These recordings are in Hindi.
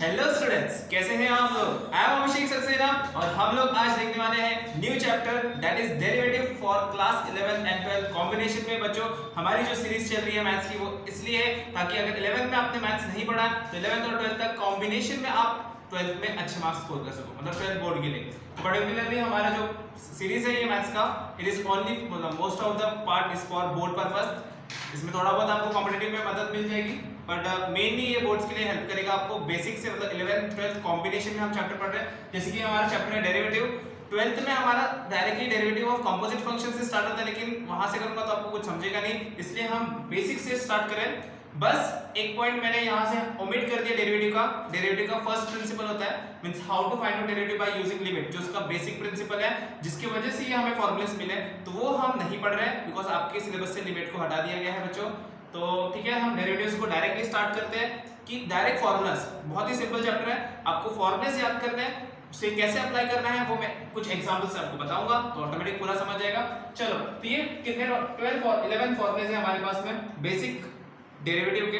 हेलो स्टूडेंट्स, कैसे हैं आप लोग। आई एम अभिषेक सक्सेना और हम लोग आज देखने वाले हैं new chapter that is derivative for class 11 and 12 combination में। बच्चों, हमारी जो सीरीज चल रही है मैथ्स की वो इसलिए है ताकि अगर 11th में आपने मैथ्स नहीं पढ़ा तो 11th और 12th का कॉम्बिनेशन में आप 12th में अच्छे मार्क्स स्कोर कर सको, मतलब 12th बोर्ड के लिए। तो पर्टिकुलरली हमारा जो सीरीज है ये मैथ्स का, इट इज ओनली मतलब most of the part is for board purpose. इसमें थोड़ा बहुत आपको कॉम्पिटिटिव में मदद मिल जाएगी, बट मेनली ये बोर्ड्स के लिए हेल्प करेगा आपको बेसिक से, मतलब 11th 12th कॉम्बिनेशन में हम चैप्टर पढ़ रहे हैं। जैसे कि हमारा चैप्टर है डेरिवेटिव। 12th में हमारा directly derivative of composite function से स्टार्ट होता है, लेकिन वहां से करूंगा तो आपको कुछ समझेगा नहीं, इसलिए हम बेसिक से स्टार्ट करें। बस एक पॉइंट मैंने यहाँ से ओमिट कर दिया डेरिवेटिव का। डेरिवेटिव का फर्स्ट प्रिंसिपल होता है means how to find out derivative by using limit, जो उसका बेसिक प्रिंसिपल है जिसकी वजह से ये हमें फॉर्मूलेस मिले, तो वो हम नहीं पढ़ रहे हैं बिकॉज आपके सिलेबस से लिमिट को हटा दिया गया है बच्चों। तो ठीक है, हम डेरिवेटिव्स को डायरेक्टली स्टार्ट करते हैं कि डायरेक्ट फॉर्मूलास। बहुत ही सिंपल चैप्टर है, आपको फॉर्मूलेस याद करने हैं, उसे कैसे अप्लाई करना है वो मैं कुछ एग्जांपल से आपको बताऊंगा तो ऑटोमेटिक पूरा समझ जाएगा। चलो, तो ये कितने 12 और 11 फॉर्मूलेस है हमारे पास में बेसिक डेरिवेटिव के।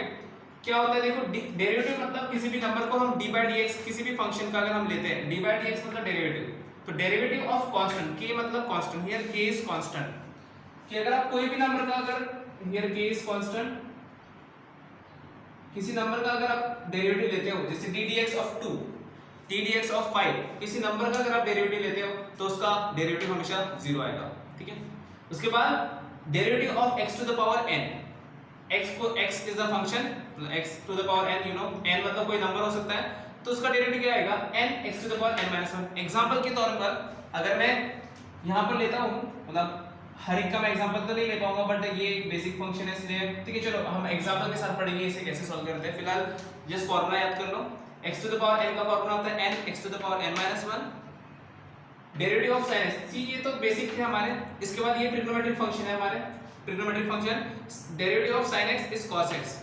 क्या होता है देखो, डेरिवेटिव मतलब किसी भी नंबर को हम d by dx, किसी भी फंक्शन का अगर हम लेते हैं, d by dx मतलब डेरिवेटिव। तो डेरिवेटिव ऑफ कांस्टेंट, k मतलब constant, here k is constant, कि अगर आप कोई भी नंबर का अगर हियर k इज कांस्टेंट, किसी नंबर का अगर आप डेरिवेटिव लेते हो, जैसे d dx of 2, d dx of 5, किसी नंबर का अगर आप डेरिवेटिव लेते हो तो उसका डेरिवेटिव हमेशा 0 आएगा। ठीक है, उसके बाद derivative of x to the power n, x को x is the function, x to the power n, you know n मतलब कोई नंबर हो सकता है, तो उसका डेरिवेटिव क्या आएगा n x to the power n minus 1। Example के तौर पर अगर मैं यहां पर लेता हूं, मतलब हर एक का मैं एग्जांपल तो नहीं ले पाऊंगा, बट ये एक बेसिक फंक्शन है इसलिए ठीक है, चलो हम एग्जांपल के साथ पढ़ेंगे इसे कैसे सॉल्व करते हैं। फिलहाल जस्ट फॉर्मूला याद कर लो, x to the power n का फॉर्मूला होता है n x to the power n minus 1, derivative of sin x। ये तो बेसिक थे हमारे। इसके बाद ये ट्रिग्नोमेट्रिक फंक्शन है हमारे, trigonometric function, derivative of sin x is cos x,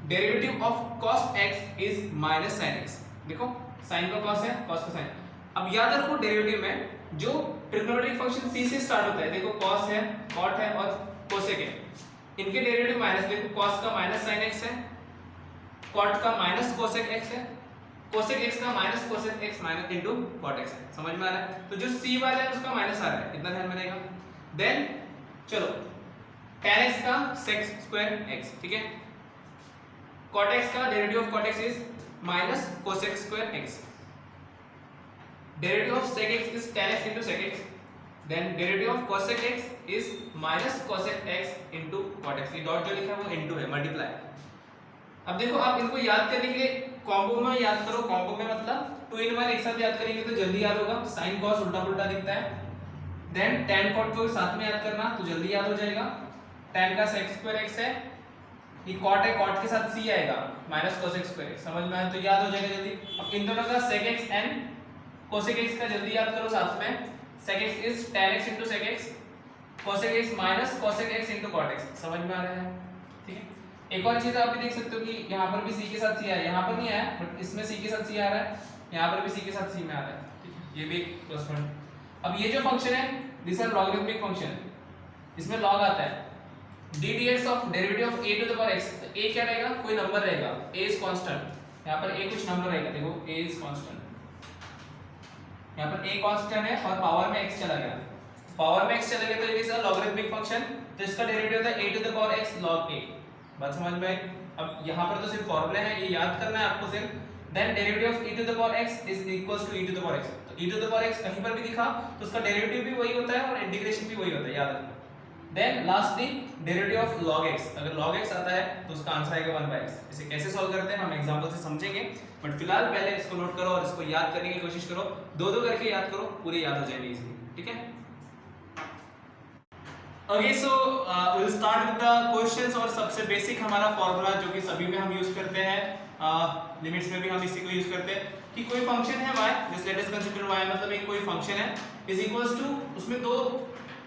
derivative of cos x is minus sin x। देखो sin का cos है, cos का sin। अब याद रखो डेरिवेटिव में जो ट्रिग्नोमेट्रिक फंक्शन c से स्टार्ट होता है, देखो cos है, cot है और cosec है, इनके डेरिवेटिव माइनस, देखो cos का माइनस sin x है, cot का माइनस cosec x है, cosec x का minus cosec x minus into cot x है। समझ में आ रहा है? तो जो c वाला है उसका माइनस आ रहा है, इतना ध्यान में रहेगा। देन चलो tan x का sec स्क्वायर x, ठीक है, cot x का derivative of cot x is minus cosec square x, derivative of sec x is tan x into sec x, then derivative of cosec x is minus cosec x into cot x। ये डॉट जो लिखा है वो इनटू है, मल्टीप्लाई। अब देखो आप इनको याद करने के लिए कॉम्बो में याद करो, कॉम्बो में मतलब 2 in 1 एक साथ याद करेंगे तो जल्दी याद होगा। sin cos उल्टा पुल्टा दिखता है, देन tan cot को साथ में याद करना तो जल्दी याद हो जाएगा। tan का sec स्क्वायर x है, ये cot है, cot के साथ c आएगा माइनस cosec स्क्वायर x। समझ में आया तो याद हो जाएगा जल्दी। अब इन दोनों का sec x and cosec x का जल्दी याद करो साथ में, sec x is tan x into sec x, cosec x minus cosec x into cot x। समझ में आ रहा है? ठीक है, एक और चीज आप भी देख सकते हो कि यहाँ पर भी c के साथ c आया, यहाँ पर नहीं आया बट इसमें c के साथ c आ रहा है, यहाँ पर भी c के साथ c में आ रहा है। ठीक है, ये भी प्लस पॉइंट। अब ये जो फंक्शन है दिस आर लॉगरिथमिक फंक्शन, इसमें लॉग आता है, d dx of derivative of a to the power x। तो a क्या रहेगा, कोई नंबर रहेगा, a इज कांस्टेंट, यहाँ पर a कुछ नंबर रहेगा, देखो a इज कांस्टेंट, यहाँ पर a कांस्टेंट है और पावर में x चला गया, पावर में x चला गया तो it is a logarithmic function, तो इसका डेरिवेटिव होता है a to the power x log a। बात समझ में आई? अब यहाँ पर तो सिर्फ फॉर्मूला है, ये याद करना है आपको सिर्फ। Then derivative of e to the power x is equals to e to the power x। तो e to the power x कहीं पर भी दिखा तो उसका डेरिवेटिव भी वही होता है और इंटीग्रेशन भी वही होता है, याद रखना। Then lastly derivative of log x, अगर log x आता है तो उसका आंसर आएगा 1/x। इसे कैसे सॉल्व करते हैं हम एग्जांपल से समझेंगे, बट फिलहाल पहले इसको नोट करो और इसको याद करने की कोशिश करो, दो दो करके याद करो, पूरे याद हो जाएंगे इजीली। ठीक है, okay, so will start with the questions. और सबसे बेसिक हमारा फॉर्मूला जो कि सभी में हम यूज करते हैं, लिमिट्स में भी हम इसी को यूज करते हैं कि कोई फंक्शन है y, just let us consider y, मतलब एक कोई फंक्शन है इज इक्वल्स टू, उसमें दो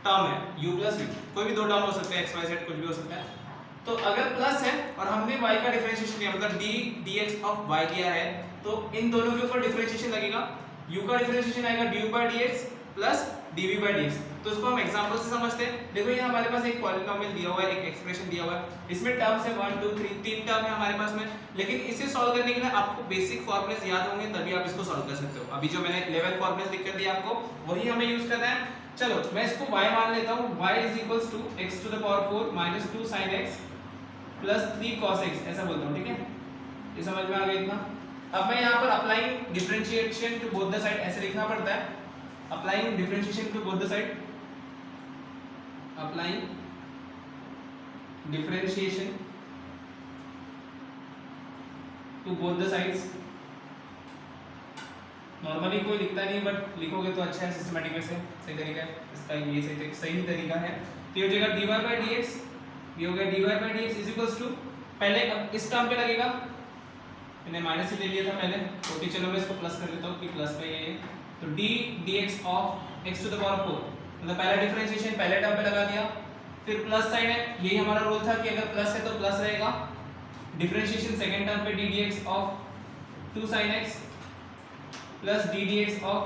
टर्म है u प्लस v, कोई भी दो टर्म हो सकते हैं, x y z कुछ भी हो सकता है। तो अगर प्लस है और हमने y का डिफरेंशिएशन लिया, मतलब d dx ऑफ y लिया है, तो इन दोनों के ऊपर डिफरेंशिएशन लगेगा, u का डिफरेंशिएशन आएगा du by dx plus dv by dx। तो इसको हम एग्जांपल से समझते हैं। देखो ये हमारे पास एक पॉलिनोमियल दिया हुआ है, एक एक्सप्रेशन दिया हुआ है, इसमें टर्म्स है 1 2 3 तीन टर्म है हमारे पास में, लेकिन इसे सॉल्व करने के लिए आपको बेसिक फॉर्मूलेस याद होंगे तभी आप इसको सॉल्व कर सकते हो। अभी जो मैंने लेवल फॉर्मूलेस लिख कर दिया आपको वही हमें यूज करना है। चलो मैं इसको y मान लेता हूं, y = x to the power 4 minus 2 sin x plus 3 cos x ऐसा बोलता हूं, ठीक है? ये समझ में आ गया इतना? अब मैं यहां पर applying differentiation to both the side ऐसे लिखना पड़ता है, applying differentiation to both the side, applying differentiation to both the sides. Normally कोई लिखता नहीं बट लिखोगे तो अच्छा है, सिस्टमैटिक से सही तरीका है इसका, ये सही तरीका है। तो ये हो जाएगा dy by dx, ये हो गया dy by dx is equals to, पहले अब इस टर्म पे लगेगा, मैंने माइनस ही ले लिया था पहले, ओके चलो मैं इसको प्लस कर देता हूं कि प्लस पे ये, तो d dx of x to the power 4 मतलब पहला डिफरेंशिएशन पहले टर्म पे लगा दिया, फिर प्लस साइन है, यही हमारा रूल था कि अगर प्लस है तो प्लस रहेगा, डिफरेंशिएशन सेकंड टर्म पे d dx of 2 sin x plus d dx of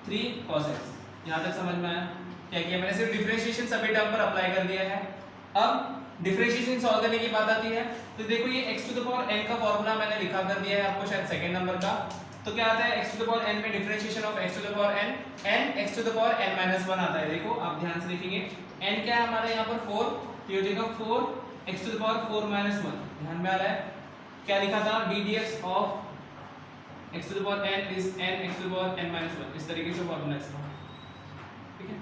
3 cos x। यहां तक समझ में आया? क्या किया मैंने, सिर्फ डिफरेंशिएशन सभी टर्म पर अप्लाई कर दिया है। अब डिफरेंशिएशन सॉल्व करने की बात आती है, तो देखो ये x to the power n का फार्मूला मैंने लिखा कर दिया है आपको शायद सेकंड नंबर का। तो क्या आता है x to the power n में differentiation of x to the power n, n x to the power n - 1 आता है। देखो आप ध्यान से देखेंगे, n क्या है हमारे यहां पर 4, तो ये हो जाएगा 4 x टू द पावर 4 - 1। ध्यान में आ रहा है? क्या लिखा था, d dx of x to the power n is n x to the power n - 1, इस तरीके से फॉर्मूला इसका, ठीक है?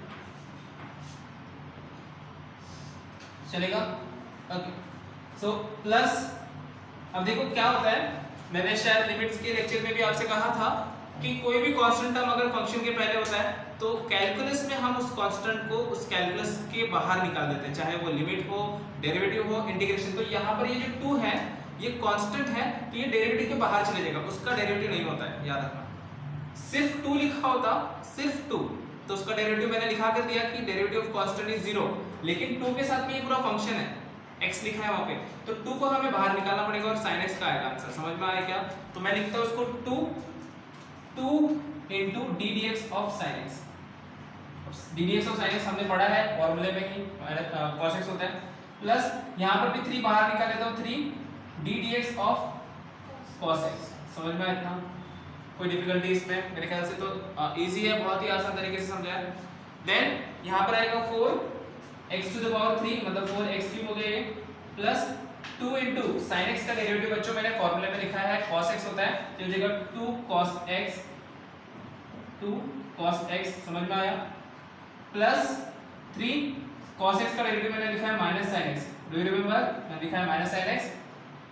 चलेगा? ओके, सो प्लस, अब देखो क्या होता है, मैंने शायद लिमिट्स के लेक्चर में भी आपसे कहा था कि कोई भी कांस्टेंट टर्म अगर फंक्शन के पहले होता है तो कैलकुलस में हम उस कांस्टेंट को उस कैलकुलस के बाहर निकाल देते हैं, चाहे वो लिमिट हो, डेरिवेटिव हो, इंटीग्रेशन। तो यहाँ पर ये जो 2 है ये कांस्टेंट है, तो ये डेरिवेटिव के बाहर चले जाएगा, उसका डेरिवेटिव नहीं होता है, याद रखना। सिर्फ 2 लिखा होता, सिर्फ 2, तो उसका डेरिवेटिव मैंने लिखा कर दिया कि डेरिवेटिव ऑफ कांस्टेंट इज 0, लेकिन 2 के साथ में ये पूरा फंक्शन है, x लिखा है वहां पे, तो 2 को हमें बाहर निकालना पड़ेगा और sin x का आएगा आंसर। समझ में आया क्या? तो मैं लिखता हूं इसको 2 into d dx of sin x। d dx of sin x हमने पढ़ा है फॉर्मूले में ही, cos x होता है, प्लस यहां पर भी 3 बाहर निकाल लेता हूं, 3 d dx of cos x। समझ में आया इतना? कोई डिफिकल्टी इसमें? मेरे ख्याल से तो इजी है, बहुत ही आसान तरीके से समझाया। देन यहां पर आएगा 4 x to the power 3 मतलब 4x³ हो गया ये, प्लस 2 into sin x का डेरिवेटिव बच्चों मैंने फॉर्मूले में लिखा है cos x होता है, तो हो जाएगा 2 cos x, समझ में आया? प्लस 3 cos x का डेरिवेटिव मैंने लिखा है minus sin x, do you remember? मैंने लिखा है माइनस sin x,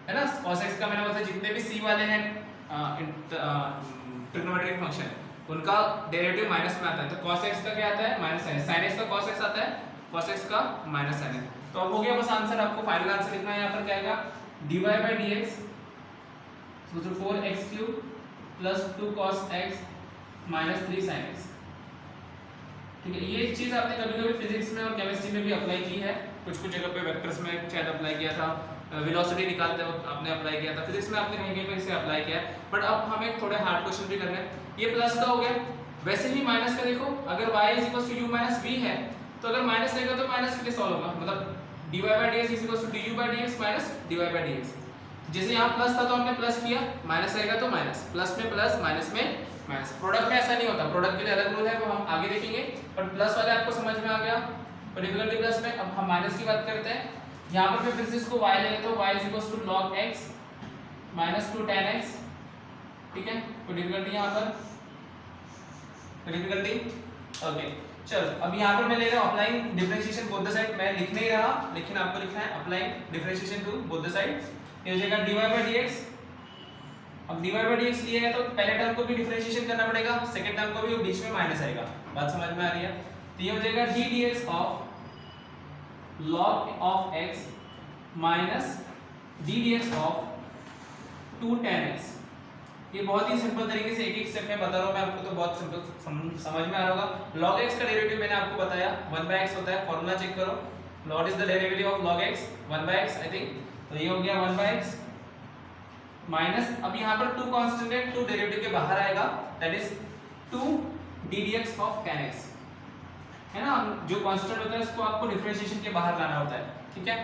है ना? cos x का मैंने मतलब जितने भी c वाले हैं ट्रिग्नोमेट्रिक फंक्शन उनका डेरिवेटिव माइनस में आता है, तो cos x का क्या आता है, minus sin x, sin x का cos x आता है, cos x का माइनस sin x। तो अब हो गया बस आंसर, आपको फाइनल आंसर लिखना है। यहाँ पर क्या आएगा, dy by dx, so 4x³ plus 2 cos x minus 3 sin x। ठीक है, ये चीज आपने कभी-कभी फिजिक्स में और केमिस्ट्री में भी अप्लाई की है, कुछ जगह पे वेक्टर्स में शायद अप्लाई किया था, वेलोसिटी निकालते वक्त आपने अप्लाई किया था, फिजिक्स में आपने कहीं पे इसे अप्लाई किया है। बट अब हमें थोड़े हार्ड क्वेश्चन भी करने हैं। ये प्लस का हो गया, वैसे ही माइनस का देखो, अगर y = u - v है तो अगर माइनस रहेगा तो माइनस कैसे सॉल्व होगा, मतलब dy by dx = du by dx minus dy by dx। जैसे यहाँ प्लस था तो हमने प्लस किया, माइनस रहेगा तो माइनस, प्लस में प्लस, माइनस में माइनस। प्रोडक्ट में ऐसा नहीं होता, प्रोडक्ट के लिए अलग रूल है, वो हम आगे देखेंगे, बट प्लस वाले आपको समझ में आ गया। और डिफिकल्टी प्लस में अब हम माइनस की बात करते हैं। यहाँ पर मैं फिर से इसको y ले लेता हूँ, y = log x minus 2 tan x, ठीक है? कोई डिफिकल्टी यहाँ पर? डिफिकल्टी? ओके, चलो अब यहाँ पर मैं ले रहा हूँ applying differentiation both the side. मैं लिख नहीं रहा, लेकिन आपको लिखना है applying differentiation to both the side. ये हो जाएगा dy by dx। अब dy by dx लिए है तो पहले टर्म को भी डिफरेंशिएशन करना पड़ेगा, सेकंड टर्म को भी, बीच में माइनस आएगा। बात समझ में आ रही है? तो ये हो जाएगा d dx of log of x minus d dx of 2 tan x। ये बहुत ही सिंपल तरीके से एक स्टेप में बता रहा हूं मैं आपको, तो बहुत सिंपल समझ में आ रहा होगा। log x का डेरिवेटिव मैंने आपको बताया 1/x होता है, फार्मूला चेक करो, log is the derivative of log x 1/x I think, तो ये हो गया 1/x माइनस, अब यहाँ पर 2 कांस्टेंट है, 2 डेरिवेटिव के बाहर आएगा, that is 2 dx of tan x, है ना। जो कांस्टेंट होता है उसको आपको डिफरेंशिएशन के बाहर लाना होता है, ठीक है।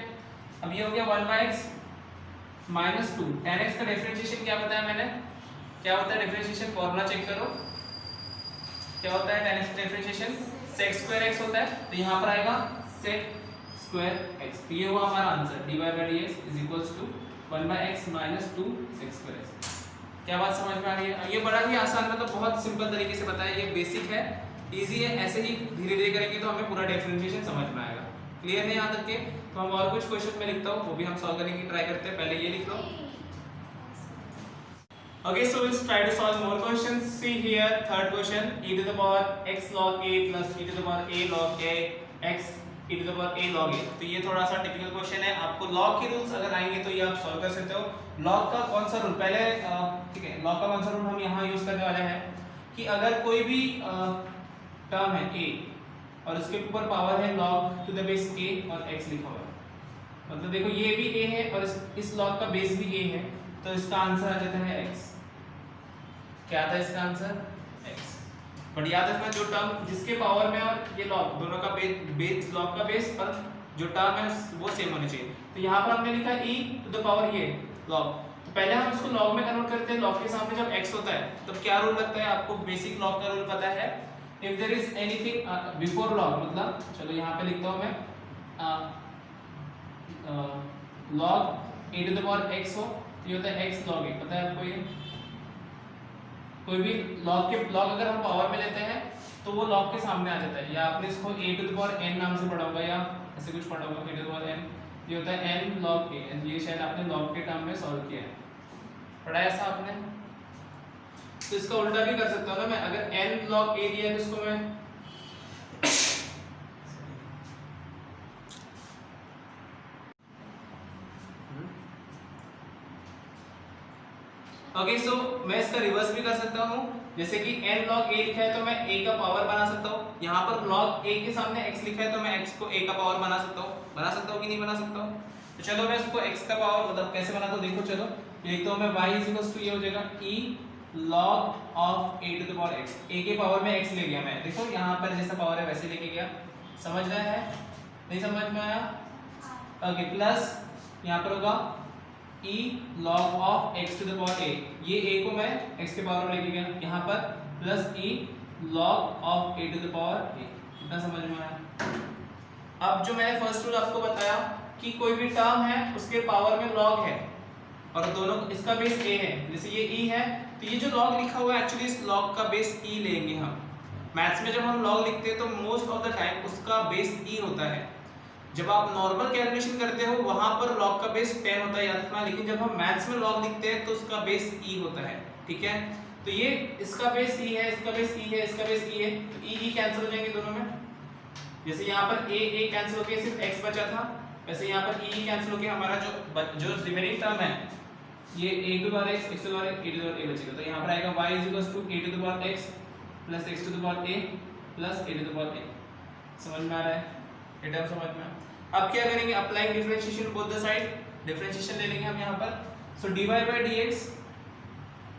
अब ये हो गया 1/x माइनस 2 tan x का डिफरेंशिएशन क्या बताया मैंने, क्या होता है डिफरेंशिएशन, फॉर्मूला चेक करो क्या होता है tan x का डिफरेंशिएशन, sec स्क्वायर x होता है, तो यहाँ पर आएगा sec स्क्वायर x, तो ये हुआ हमारा answer dy/dx is equals to 1/x minus 2 sec square x। क्या बात समझ में आ रही है। ये बड़ा ही आसान, मतलब बहुत सिंपल तरीके से बताया, ये बेसिक है, इजी है, ऐसे ही धीरे धीरे करेंगे तो हमें पूरा डिफरेंशिएशन समझ में आएगा। क्लियर है यहाँ तक के। तो हम और कुछ क्वेश्चन में लिखता हूँ, वो भी हम सॉल्व करने की ट्राई करते हैं। पहले ये लिख लो। Okay, so let's try to solve more questions. See here, third question, e to the power x log a plus e to the power a log a x e to the power a log a। तो ये थोड़ा सा टिपिकल क्वेश्चन है, आपको लॉग के रूल्स अगर आएंगे तो ये आप सॉल्व कर सकते हो। लॉग का कौन सा रूल, पहले ठीक है, लॉग का कौन सा रूल हम यहाँ यूज करने वाले हैं कि अगर कोई भी टर्म है a और उसके ऊपर पावर है log to the base a और x लिखा हुआ है, मतलब देखो ये भी a है और इस log का बेस भी a है, तो इसका आंसर आ जाता है x। क्या था इसका आंसर x। बट याद रखना जो टर्म जिसके पावर में और ये लॉग दोनों का बेस लॉग का बेस और जो टर्म है वो सेम होने चाहिए। तो यहाँ पर हमने लिखा e टू द पावर ये लॉग, तो पहले हम इसको लॉग में कन्वर्ट करते हैं। लॉग के सामने जब x होता है तब क्या रूल लगता है, आपको बेसिक लॉग का रूल पता है, if there is anything before log, मतलब चलो यहाँ पे लिखता हूँ मैं log a to the power x हो, ये होता है x log a, पता है आपको ये। कोई भी log अगर हम पावर में लेते हैं तो वो log के सामने आ जाता है, या आपने इसको a to the power n नाम से पढ़ा होगा या ऐसे कुछ पढ़ा होगा, a to the power n, ये होता है n log a, ये शायद आपने log के टर्म में सॉल्व किया है, पढ़ा है ऐसा आपने। तो इसका उल्टा भी कर सकता हूँ ना मैं, अगर n log a दिया है तो इसको मैं ओके सो मैं इसका रिवर्स भी कर सकता हूँ, जैसे कि n log a लिखा है तो मैं a का पावर बना सकता हूँ, यहाँ पर log a के सामने x लिखा है तो मैं x को a का पावर बना सकता हूँ कि नहीं बना सकता हूँ। तो चलो मैं इसको x का पावर मतलब कैसे बनाता हूँ देखो, चलो लिखता हूँ मैं y ये हो जाएगा e log of a to the power x, a के पावर में x ले गया मैं, देखो यहाँ पर जैसा पावर है वैसे लेके गया, समझ रहा है नहीं समझ में आया। ओके प्लस यहाँ पर होगा e log of x to the power a, ये a को मैं x के पावर में लेके गया, यहाँ पर plus e log of a to the power a, इतना समझ में आया। अब जो मैंने फर्स्ट रूल आपको बताया कि कोई भी टर्म है उसके पावर में log है और दोनों इसका बेस a है, जैसे ये e है तो ये जो log लिखा हुआ है एक्चुअली इस log का बेस e लेंगे हम। मैथ्स में जब हम log लिखते हैं तो मोस्ट ऑफ द टाइम उसका बेस e होता है। जब आप नॉर्मल कैलकुलेशन करते हो वहां पर log का बेस 10 होता है, याद रखना, लेकिन जब हम मैथ्स में log लिखते हैं तो उसका बेस e होता है, ठीक है। तो ये इसका बेस e है, इसका बेस e है, इसका बेस e है, तो e कैंसिल हो जाएंगे दोनों में, जैसे यहाँ पर a कैंसिल होके सिर्फ x बचा था, वैसे यहाँ पर e कैंसिल होके हमारा जो रिमेनिंग टर्म है ये a to the power x to the power a to the power a बचेगा। तो यहाँ पर आएगा y a to the power x plus x to the power a plus a to the power a। समझ में आ रहा है, ये टर्म समझ में। अब क्या करेंगे, applying differentiation both the side, differentiation ले लेंगे हम यहाँ पर। So dy by dx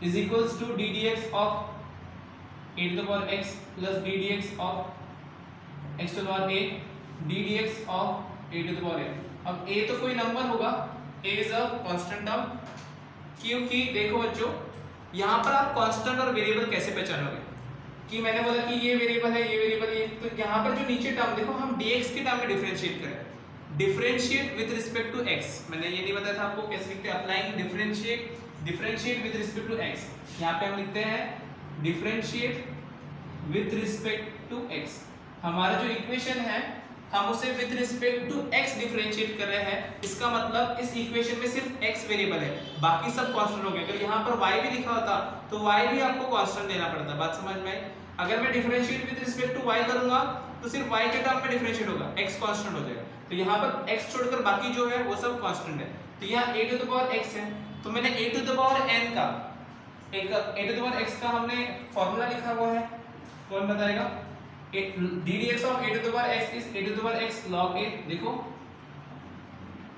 is equals to ddx of a to the power x plus ddx of x to the power a ddx of a to the power a। अब a तो कोई नंबर होगा, a is a constant term, क्योंकि देखो बच्चों यहाँ पर आप कांस्टेंट और वेरिएबल कैसे पहचानोगे कि मैंने बोला कि ये वेरिएबल है ये वेरिएबल है, तो यहाँ पर जो नीचे टर्म देखो हम dx के टर्म में डिफरेंशिएट करें, differentiate with respect to x, मैंने ये नहीं बताया था आपको कैसे लिखते हैं, applying differentiate with respect to x। यहाँ पे हम लिखते हैं differentiate with respect to x। हमारा जो इक्वेशन है हम उसे with respect to x differentiate कर रहे हैं, इसका मतलब इस इक्वेशन में सिर्फ x वेरिएबल है, बाकी सब कांस्टेंट हो गए। अगर यहाँ पर y भी लिखा होता तो y भी आपको कांस्टेंट देना पड़ता, बात समझ में आई। अगर मैं differentiate with respect to y करूंगा तो सिर्फ y के टर्म में डिफरेंशिएट होगा, x कांस्टेंट हो जाएगा। तो यहाँ पर x छोड़कर बाकी जो है वो सब कांस्टेंट है। तो यहाँ a to the power x है, तो मैंने a to the power n का a to the power x का हमने फॉर्मूला लिखा हुआ है, कौन बताएगा, ddx of a to the power x is a to the power x log a, देखो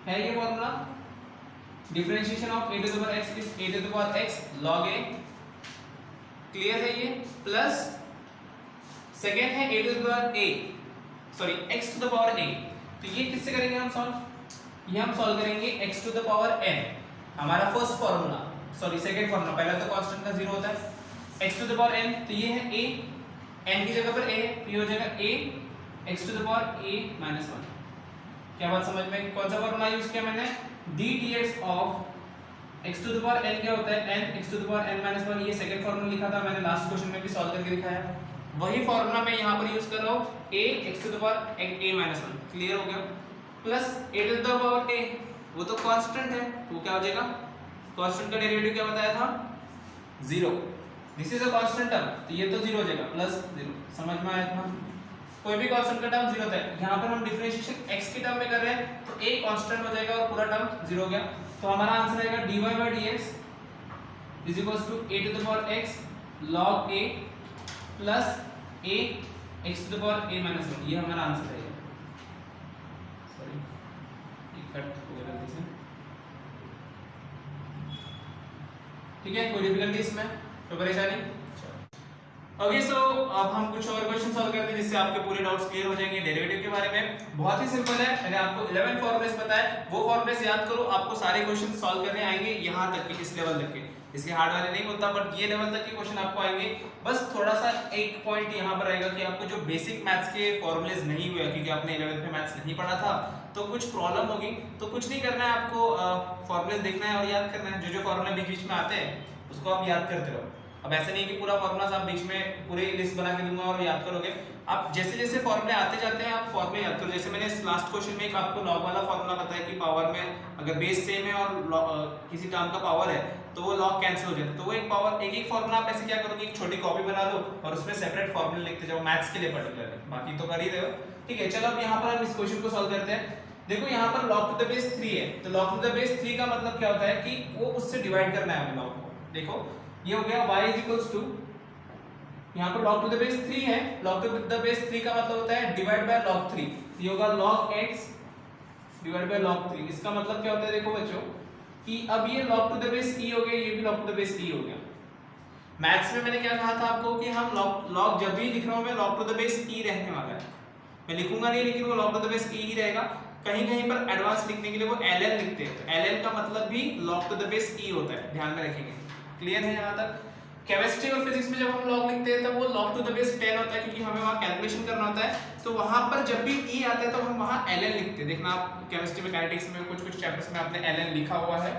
है ये formula, differentiation of a to the power x is a to the power x log a, clear है ये, प्लस सेकेंड है a to the power a, sorry x to the power a। तो ये किससे करेंगे हम सॉल्व? ये हम सॉल्व करेंगे x to the power n, हमारा first formula, sorry second formula, पहला तो कांस्टेंट का 0 होता है, x to the power n, तो ये है a, n की जगह पर a है, तो ये हो जाएगा a x to the power a minus 1। क्या बात समझ में? कौन सा फॉर्मूला यूज किया मैंने? d dx of x to the power n क्या होता है? n x to the power n minus 1। ये सेकंड फॉर्मूला लिखा था मैंने, लास्ट क्वेश्चन में भी सॉल्व करके दिखाया, वही फॉर्मूला मैं यहाँ पर यूज कर रहा हूँ, a x to the power a minus 1। Clear हो गया? Plus a to the power a, वो तो कांस्टेंट है, तो क्या हो जाएगा? कांस्टेंट का डेरिवेटिव क्या बताया था? 0। This is a constant term, तो ये तो 0 हो जाएगा, प्लस 0। समझ में आया था? कोई भी कांस्टेंट का टर्म 0 होता है। यहाँ पर हम डिफरेंशिएशन x की टर्म में कर रहे हैं, तो a कांस्टेंट हो जाएगा और पूरा टर्म 0 हो गया। तो हमारा आंसर आएगा dy by dx is equals to a to the power x log a plus a x to the power a minus 1। ये हमारा आंसर है। सॉरी, ये कट हो गया गलती से। ठीक है, कोई डिफिकल्टी इसमें? कोई परेशानी? ओके, सो अब हम कुछ और क्वेश्चन सॉल्व करते हैं जिससे आपके पूरे डाउट्स क्लियर हो जाएंगे डेरिवेटिव के बारे में। बहुत ही सिंपल है, मैंने आपको 11 फॉर्मूलेस बताए, वो फॉर्मूलेस याद करो, आपको सारे क्वेश्चन सॉल्व करने आएंगे यहाँ तक के, इस लेवल तक के। इसके हार्ड वाले नहीं होता, बट ये लेवल तक के क्वेश्चन आपको आएंगे। बस थोड़ा सा एक पॉइंट यहाँ पर रहेगा कि आपको जो बेसिक मैथ्स के फॉर्मूलेस नहीं हुए, क्योंकि आपने 11th में मैथ्स नहीं पढ़ा था, तो कुछ प्रॉब्लम होगी। तो कुछ नहीं करना है आपको, फॉर्मूलेस देखना है और याद करना है। जो फॉर्मूले बीच बीच में आते हैं उसको आप याद करते रहो। अब ऐसा नहीं है कि पूरा फॉर्मूला आप बीच में पूरी लिस्ट बना के दूंगा और याद करोगे। आप जैसे जैसे फॉर्मूले आते जाते हैं आप फॉर्मूले याद करो। जैसे मैंने इस लास्ट क्वेश्चन में एक आपको लॉग वाला फॉर्मूला बताया कि पावर में अगर बेस सेम है और किसी टर्म का पावर है तो वो लॉग कैंसिल हो जाता है। तो वो एक पावर एक फॉर्मूला आप ऐसे क्या करोगे, एक छोटी कॉपी बना लो और उसमें सेपरेट फॉर्मूले लिखते जाओ मैथ्स के लिए पर्टिकुलरली, बाकी तो कर ही रहे हो। ठीक है, चलो अब यहाँ पर हम इस क्वेश्चन को सॉल्व करते हैं। देखो यहाँ पर log टू द बेस 3 है, तो log टू द बेस 3 का मतलब क्या होता है कि वो उससे डिवाइड करना है हमें log को। देखो ये हो गया y इज इक्वल्स टू, यहाँ पर log टू द बेस 3 है, log टू द बेस 3 का मतलब होता है डिवाइड बाय log 3। ये होगा log x divide by log 3। इसका मतलब क्या होता है देखो बच्चों कि अब ये log to the base e हो गया, ये भी log to the base e हो गया। मैथ्स में मैंने क्या कहा था आपको कि हम log जब भी लिख रहा हूं मैं log to the base e रहने वाला है, मैं लिखूंगा नहीं लेकिन वो log to the base e ही रहेगा। कहीं कहीं पर एडवांस लिखने के लिए वो ln लिखते हैं, तो ln का मतलब भी log to the base e होता है, ध्यान में रखेंगे। क्लियर है यहाँ तक? केमिस्ट्री और फिजिक्स में जब हम log लिखते हैं तब वो log टू द बेस 10 होता है, क्योंकि हमें वहाँ कैलकुलेशन करना होता है। तो वहाँ पर जब भी e आता है तो हम वहाँ ln लिखते हैं। देखना आप केमिस्ट्री में काइनेटिक्स में कुछ चैप्टर्स में आपने ln लिखा हुआ है,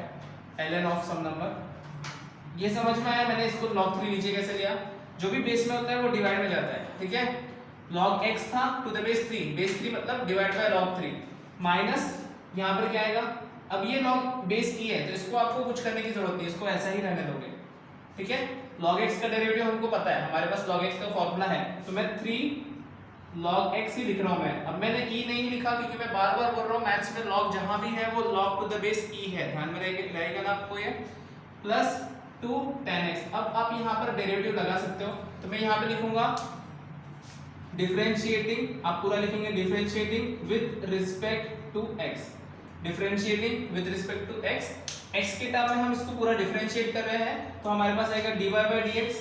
ln ऑफ सम नंबर। ये समझ में आया? मैंने इसको log 3 नीचे कैसे लिया, जो भी बेस में होता है वो डिवाइड में जाता है। ठीक है, log x था टू द बेस 3, बेस 3 मतलब डिवाइड बाय log 3 माइनस यहाँ पर क्या आएगा, अब ये log बेस e है तो इसको आपको कुछ करने की जरूरत नहीं, इसको ऐसा ही रहने दोगे। ठीक है, log x का डेरिवेटिव हमको पता है, हमारे पास log x का फॉर्मूला है, तो मैं 3 log x ही लिख रहा हूं मैं। अब मैंने e नहीं लिखा क्योंकि मैं बार बार बोल रहा हूं मैथ्स में log जहां भी है वो log to the base e है, ध्यान में रहेगा ना आपको ये, प्लस 2 tan x। अब आप यहां पर डेरिवेटिव लगा सकते हो, तो मैं यहां पे लिखूंगा डिफरेंशिएटिंग, आप पूरा लिखेंगे differentiating with respect to x, differentiating with respect to x। x के टर्म में हम इसको पूरा डिफरेंशिएट कर रहे हैं, तो हमारे पास आएगा dy by dx।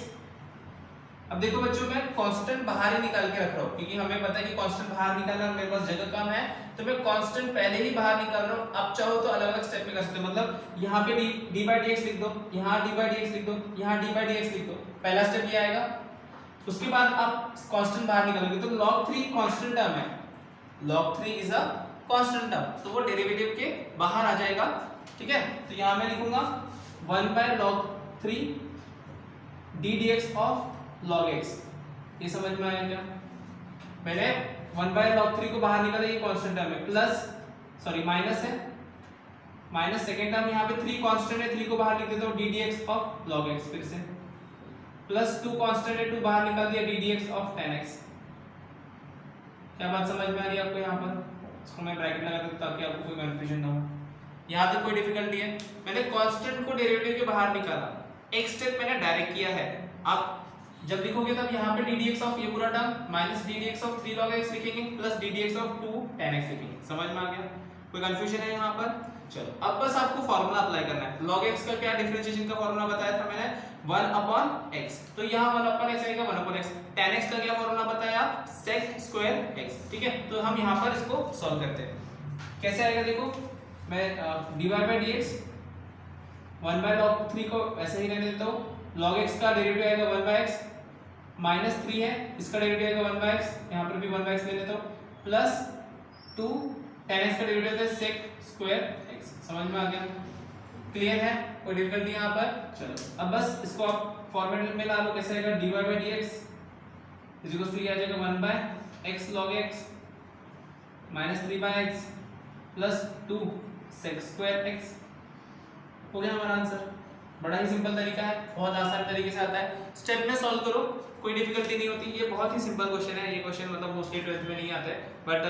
अब देखो बच्चों मैं कांस्टेंट बाहर ही निकाल के रख रहा हूं, क्योंकि हमें पता है कि कांस्टेंट बाहर निकालना मेरे पास जगह कम है, तो मैं कांस्टेंट पहले ही बाहर निकाल रहा हूं। आप चाहो तो अलग अलग स्टेप में कर सकते हो, मतलब यहाँ पे dy by dx लिख दो, यहाँ dy by dx लिख दो, यहाँ dy by dx लिख दो, पहला स्टेप ये आएगा। उसके बाद आप कांस्टेंट बाहर निकालोगे तो log 3 कांस्टेंट टर्म है, log 3 is a constant term, तो वो डेरिवेटिव के बाहर आ जाएगा। ठीक है, तो यहाँ मैं लिखूंगा 1 by log 3 d dx of log x। ये समझ में आया क्या? मैंने 1 by log 3 को बाहर निकाला, ये कांस्टेंट टर्म है, प्लस सॉरी माइनस है, माइनस सेकेंड टर्म यहाँ पे 3 कांस्टेंट है, 3 को बाहर लिख देता हूँ d dx of log x, फिर से प्लस 2 कांस्टेंट है, 2 बाहर निकाल दिया, d dx of tan x। क्या बात समझ में आ रही है आपको? यहाँ पर इसको मैं ब्रैकेट लगा दूं ताकि आपको कोई कंफ्यूजन ना हो। यहाँ तक कोई डिफिकल्टी है? मैंने कांस्टेंट को डेरिवेटिव के बाहर निकाला, एक स्टेप मैंने डायरेक्ट किया है। आप जब लिखोगे तब यहाँ पे d dx ऑफ ये पूरा term minus d dx of 3 log x लिखेंगे, plus d dx of 2 tan x लिखेंगे। समझ में आ गया? कोई कंफ्यूजन है यहाँ पर? चलो अब बस आपको फॉर्मूला अप्लाई करना है। log x का क्या डिफरेंशिएशन का फॉर्मूला बताया था मैंने, 1 अपॉन x, तो यहाँ 1 अपॉन x आएगा 1 अपॉन x। tan x का क्या फॉर्मूला बताया, sec स्क्वायर x, ठीक है। तो हम यहाँ पर इसको सॉल्व करते हैं, कैसे आएगा देखो, मैं dy by dx 1 by log 3 को ऐसे ही रहने देता हूँ, log x का डेरिवेटिव आएगा 1 बाई x, माइनस 3 है इसका डेरिवेटिव आएगा 1 बाई x, यहाँ पर भी 1 बाई x ले लेता हूँ, प्लस 2 tan x का डेरिवेटिव है sec स्क्वायर x। समझ में आ गया, क्लियर है, कोई डिफिकल्टी यहाँ पर। चलो अब बस इसको आप फॉर्मेट में ला लो, कैसे आएगा, dy by dx is equal to आ जाएगा 1 by x log x minus 3 by x plus 2 sec square x। हो गया हमारा आंसर। बड़ा ही सिंपल तरीका है, बहुत आसान तरीके से आता है, स्टेप में सॉल्व करो, कोई डिफिकल्टी नहीं होती। ये बहुत ही सिंपल क्वेश्चन है, ये क्वेश्चन मतलब मोस्टली 12th में नहीं आते, बट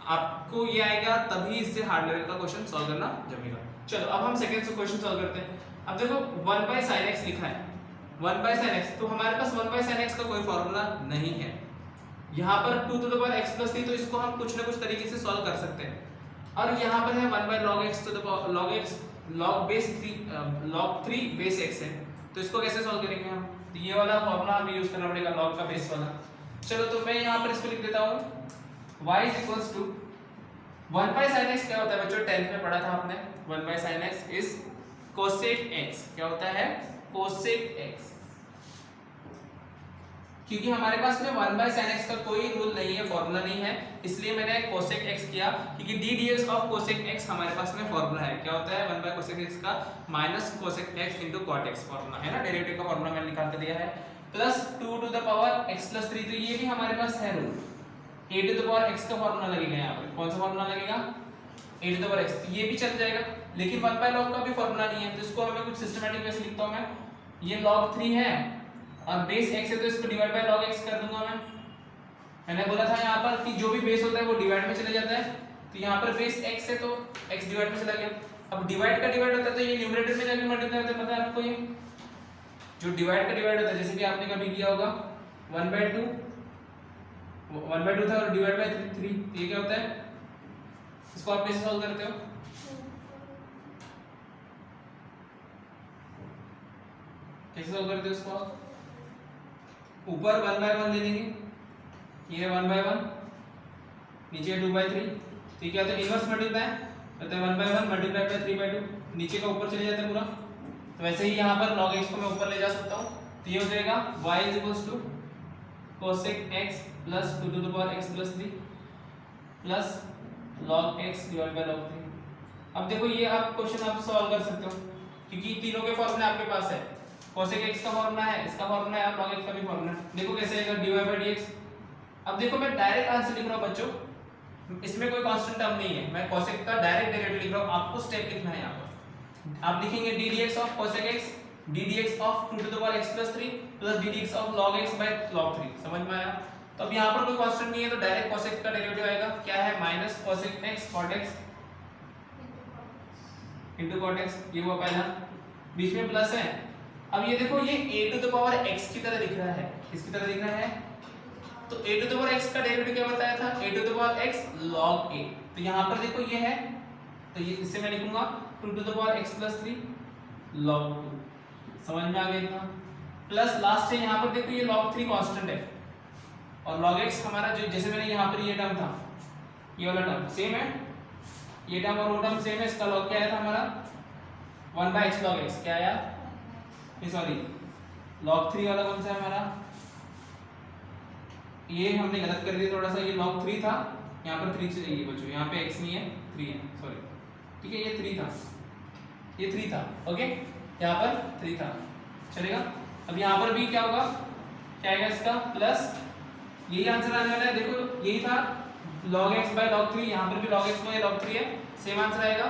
आपको ये आएगा तभी इससे हार्ड लेवल का क्वेश्चन सॉल्व करना जमेगा। चलो अब हम सेकंड से क्वेश्चन सॉल्व करते हैं। अब देखो 1 बाई sin x लिखा है, 1 बाई sin x, तो हमारे पास 1 बाई sin x का कोई फॉर्मूला नहीं है। यहाँ पर 2 to the power x plus 3, तो इसको हम कुछ ना कुछ तरीके से सॉल्व कर सकते हैं। और यहाँ पर है 1 by log x to the power log x log base 3 log 3 base x है, तो इसको कैसे सॉल्व करेंगे हम, तो ये वाला फॉर्मूला हमें यूज करना पड़ेगा log का बेस वाला। चलो तो मैं यहाँ पर इसको लिख देता हूँ, y is equals to 1 by sin x क्या होता है बच्चों, 10th में पढ़ा था आपने, 1 by sin x is cosec x। क्या होता है, cosec x, क्योंकि हमारे पास में 1 बाई sin x का कोई रूल नहीं है, फॉर्मूला नहीं है, इसलिए मैंने cosec x किया, क्योंकि d dx of cosec x हमारे पास में फॉर्मूला है। क्या होता है, 1 बाई cosec x का minus cosec x into cot x formula है ना, डेरिवेटिव का फॉर्मूला मैंने निकाल के दिया है, plus 2 to the power x plus 3, तो ये भी हमारे पास है rule, a to the power x का फॉर्मूला लगेगा यहाँ पर। कौन सा फॉर्मूला लगेगा, a to the power x, तो ये भी चल जाएगा, लेकिन 1 बाई log का भी फॉर्मूला नहीं है, तो इसको हमें कुछ सिस्टमैटिक वे से लिखता हूं मैं, ये log 3 है और बेस x है, तो इसको डिवाइड बाय log x कर दूंगा मैं। मैंने बोला था यहाँ पर कि जो भी बेस होता है वो डिवाइड में चले जाता है, तो यहाँ पर बेस x है तो x डिवाइड में चला गया। अब डिवाइड का डिवाइड होता है तो ये न्यूमरेटर में जाके मल्टीप्लाई होता है, पता है आपको, ये जो डिवाइड का डिवाइड होता है, जैसे कि आपने कभी किया होगा 1/2 था और डिवाइड बाय 3, ये क्या होता है, इसको आप कैसे सॉल्व करते हो, कैसे सॉल्व करते हो इसको, ऊपर 1/1 ले लेंगे, ये 1/1, नीचे 2/3, ठीक है, तो इनवर्स मल्टीप्लाई होता है 1/1 मल्टीप्लाई बाय 3/2, नीचे का ऊपर चले जाता है पूरा, तो वैसे ही यहाँ पर log x को मैं ऊपर ले जा सकता हूँ, तो ये हो जाएगा y is equals to cosec x plus 2 to the power x plus 3 plus log x divide by log 3। अब देखो ये आप क्वेश्चन आप सॉल्व कर सकते हो, क्योंकि तीनों के फॉर्मूले आपके पास है, cosec x का फॉर्मूला है, इसका फॉर्मूला है, और log x का भी फॉर्मूला है। देखो कैसे आएगा, dy by dx। अब देखो मैं डायरेक्ट आंसर लिख रहा हूं बच्चों, इसमें कोई कांस्टेंट टर्म नहीं है, मैं cosec का डायरेक्ट डेरिवेटिव लिख रहा हूं, आपको स्टेप लिखना है यहाँ पर। आप लिखेंगे d dx of cosec x d dx of 2 to the power x plus 3 plus d dx of log x by log 3। समझ में आया, तो अब यहाँ पर कोई कांस्टेंट नहीं है, तो डायरेक्ट cosec का डेरिवेटिव आएगा, क्या है, minus cosec x cot x into cot x, ये हुआ पहला, बीच में प्लस है। अब ये देखो ये a to the power x की तरह दिख रहा है, किसकी तरह दिख रहा है, तो a to the power x का डेरिवेटिव क्या बताया था, a to the power x log a, तो यहाँ पर देखो ये है, तो ये इससे मैं लिखूंगा 2 to the power x plus 3 log 2। समझ में आ गया इतना, प्लस लास्ट है यहाँ पर देखो ये log 3 कांस्टेंट है, और log x हमारा जो, जैसे मैंने यहाँ पर ये टर्म था, ये वाला टर्म सेम है, ये टर्म और वो टर्म सेम है, इसका log क्या आया था हमारा 1 बाय x log x, क्या आया, सॉरी log 3 वाला कौन सा है हमारा, ये हमने गलत कर दिया थोड़ा सा, ये log 3 था, यहाँ पर 3 चाहिए बच्चों, यहाँ पे x नहीं है 3 है, सॉरी, ठीक है, ये 3 था, ये 3 था, ओके, यहाँ पर 3 था, चलेगा। अब यहाँ पर भी क्या होगा, क्या आएगा इसका, प्लस, यही आंसर आने वाला है, देखो यही था log x by log 3, यहाँ पर भी log x by log 3 है, सेम आंसर आएगा।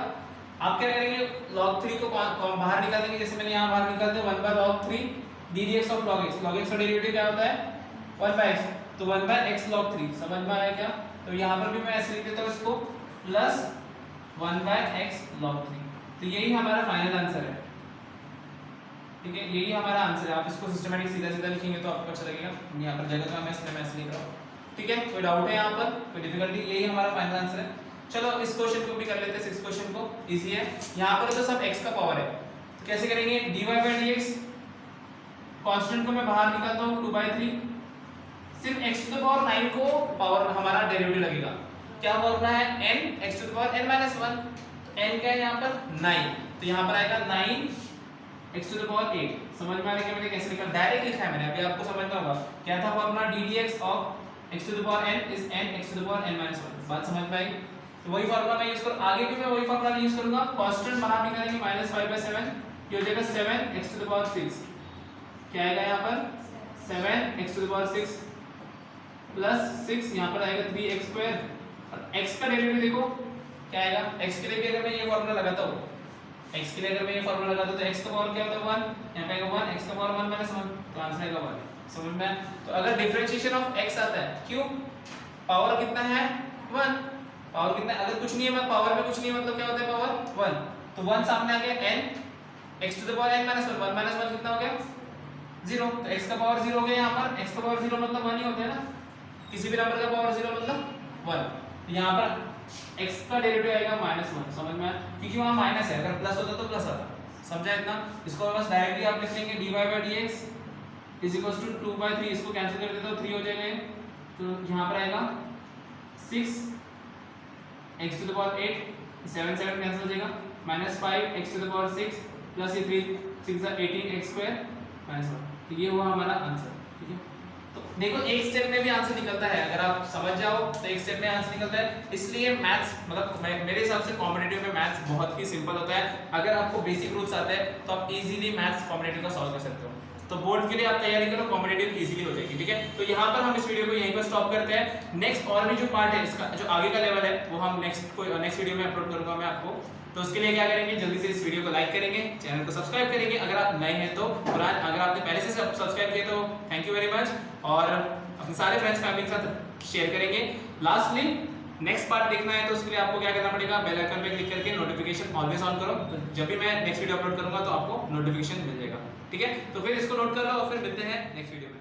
आप क्या करेंगे, log 3 को बाहर निकाल देंगे, जैसे मैंने यहाँ बाहर निकाल दिया 1 by log 3 d dx of log x, log x का डेरिवेटिव क्या होता है 1 by x, तो 1 by x log 3। समझ में आया क्या, तो यहाँ पर भी मैं ऐसे लिख देता हूँ इसको, प्लस 1 by x log 3, तो यही हमारा फाइनल आंसर है, ठीक है, यही हमारा आंसर है। आप इसको सिस्टमैटिक सीधा सीधा लिखेंगे तो आपको अच्छा लगेगा, यहाँ पर जगह का मैं इसलिए मैं ऐसे लिख रहा हूँ, ठीक है, कोई डाउट है यहाँ पर, कोई डिफिकल्टी, यही हमारा फाइनल आंसर है। चलो इस क्वेश्चन को भी कर लेते हैं, 6 क्वेश्चन को, इजी है, यहाँ पर तो सब x का पावर है, तो कैसे करेंगे, dy by dx कांस्टेंट को मैं बाहर निकालता हूँ 2/3, सिर्फ x टू द पावर 9 को पावर हमारा डेरिवेटिव लगेगा। क्या फॉर्मूला है n x to the power n - 1, n क्या है यहाँ पर 9, तो यहाँ पर आएगा 9 x टू द पावर 8। समझ में आ रहा है कि मैंने कैसे लिखा, डायरेक्ट लिखा है मैंने, अभी आपको समझना होगा क्या था formula, ddx of x to the power n is n x to the power n - 1। बात समझ में आई? तो वही फॉर्मूला मैं यूज करूँ, आगे भी मैं वही फॉर्मूला यूज करूंगा। कांस्टेंट बाहर निकालेंगे -5/7, ये हो जाएगा 7 x टू द पावर 6, क्या आएगा यहाँ पर 7 x to the power 6 plus 6, यहाँ पर आएगा 3x², और x का डेरिवेटिव देखो क्या आएगा, x के लिए भी अगर मैं ये फॉर्मूला लगाता हूँ, x के लिए अगर मैं ये फॉर्मूला लगाता हूँ तो x का पावर क्या होता है 1, यहाँ पे आएगा 1 x का पावर 1 - 1, तो आंसर आएगा 1। समझ में? तो अगर डिफरेंशिएशन ऑफ x आता है, क्यों, पावर कितना है 1, पावर कितना है, अगर कुछ नहीं है मतलब पावर में कुछ नहीं है मतलब क्या होता है पावर 1, तो 1 सामने आ गया n x to the power n - 1, 1 - 1 कितना हो गया 0, तो x का पावर 0 हो गया। यहाँ पर x का पावर 0 मतलब 1 ही होता है ना, किसी भी नंबर का पावर 0 मतलब 1, तो यहाँ पर x का डेरिवेटिव आएगा -1। समझ में? क्योंकि वहाँ माइनस है, अगर प्लस होता तो प्लस आता। समझा इतना? इसको बस डायरेक्टली आप लिख लेंगे dy/dx इज इक्वल टू 2/3, इसको कैंसिल कर देते हो 3 हो जाएगा, तो यहाँ पर आएगा 6 x to the power 8, 7 cancel हो जाएगा, -5 x to the power 6 plus ये 3 6 18 x² -1, तो ये हुआ हमारा आंसर। ठीक है, तो देखो एक स्टेप में भी आंसर निकलता है, अगर आप समझ जाओ तो एक स्टेप में आंसर निकलता है। इसलिए मैथ्स मतलब मेरे हिसाब से कॉम्पिटिटिव में मैथ्स बहुत ही सिंपल होता है। अगर आपको बेसिक रूल्स आते हैं तो आप इजीली मैथ्स कॉम्पिटिटिव का सॉल्व कर सकते हो। तो बोर्ड के लिए आप तैयारी करो, कॉम्पिटिटिव इजीली हो जाएगी। ठीक है, तो यहाँ पर हम इस वीडियो को यहीं पर स्टॉप करते हैं। नेक्स्ट और भी जो पार्ट है इसका, जो आगे का लेवल है, वो हम नेक्स्ट वीडियो में अपलोड करूंगा मैं आपको। तो उसके लिए क्या करेंगे, जल्दी से इस वीडियो को लाइक करेंगे, चैनल को सब्सक्राइब करेंगे अगर आप नए हैं तो, और अगर आपने पहले से सब्सक्राइब किया तो थैंक यू वेरी मच, और अपने सारे फ्रेंड्स फैमिली के साथ शेयर करेंगे। लास्टली नेक्स्ट पार्ट देखना है तो उसके लिए आपको क्या करना पड़ेगा, बेल आइकन पे क्लिक करके नोटिफिकेशन ऑलवेज ऑन करो, तो जब भी मैं नेक्स्ट वीडियो अपलोड करूंगा तो आपको नोटिफिकेशन मिल जाएगा। ठीक है, तो फिर इसको नोट कर लो और फिर मिलते हैं नेक्स्ट वीडियो में।